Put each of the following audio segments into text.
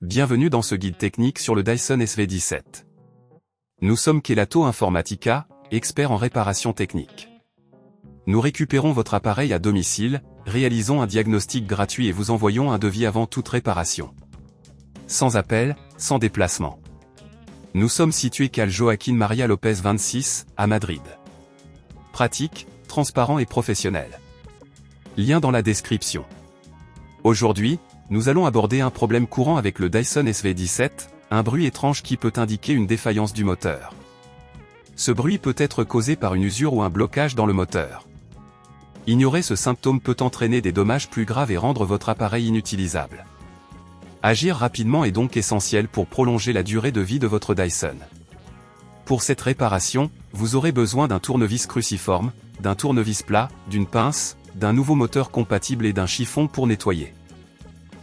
Bienvenue dans ce guide technique sur le Dyson SV17. Nous sommes Kelatos Informática, experts en réparation technique. Nous récupérons votre appareil à domicile, réalisons un diagnostic gratuit et vous envoyons un devis avant toute réparation. Sans appel, sans déplacement. Nous sommes situés calle Joaquín María López 26, à Madrid. Pratique, transparent et professionnel. Lien dans la description. Aujourd'hui, nous allons aborder un problème courant avec le Dyson SV17, un bruit étrange qui peut indiquer une défaillance du moteur. Ce bruit peut être causé par une usure ou un blocage dans le moteur. Ignorer ce symptôme peut entraîner des dommages plus graves et rendre votre appareil inutilisable. Agir rapidement est donc essentiel pour prolonger la durée de vie de votre Dyson. Pour cette réparation, vous aurez besoin d'un tournevis cruciforme, d'un tournevis plat, d'une pince, d'un nouveau moteur compatible et d'un chiffon pour nettoyer.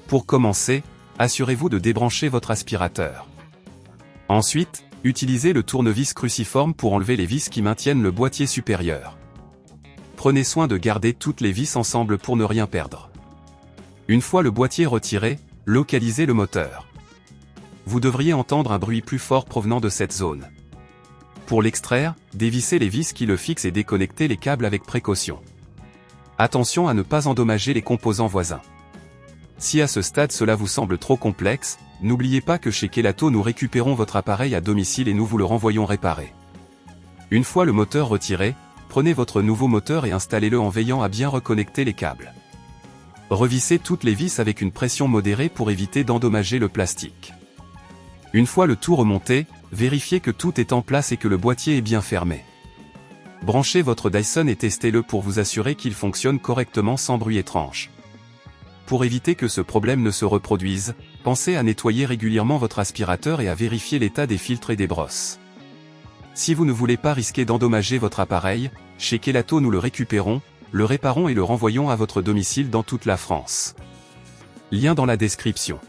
Pour commencer, assurez-vous de débrancher votre aspirateur. Ensuite, utilisez le tournevis cruciforme pour enlever les vis qui maintiennent le boîtier supérieur. Prenez soin de garder toutes les vis ensemble pour ne rien perdre. Une fois le boîtier retiré, localisez le moteur. Vous devriez entendre un bruit plus fort provenant de cette zone. Pour l'extraire, dévissez les vis qui le fixent et déconnectez les câbles avec précaution. Attention à ne pas endommager les composants voisins. Si à ce stade cela vous semble trop complexe, n'oubliez pas que chez Kelatos nous récupérons votre appareil à domicile et nous vous le renvoyons réparé. Une fois le moteur retiré, prenez votre nouveau moteur et installez-le en veillant à bien reconnecter les câbles. Revissez toutes les vis avec une pression modérée pour éviter d'endommager le plastique. Une fois le tout remonté, vérifiez que tout est en place et que le boîtier est bien fermé. Branchez votre Dyson et testez-le pour vous assurer qu'il fonctionne correctement sans bruit étrange. Pour éviter que ce problème ne se reproduise, pensez à nettoyer régulièrement votre aspirateur et à vérifier l'état des filtres et des brosses. Si vous ne voulez pas risquer d'endommager votre appareil, chez Kelatos nous le récupérons, le réparons et le renvoyons à votre domicile dans toute la France. Lien dans la description.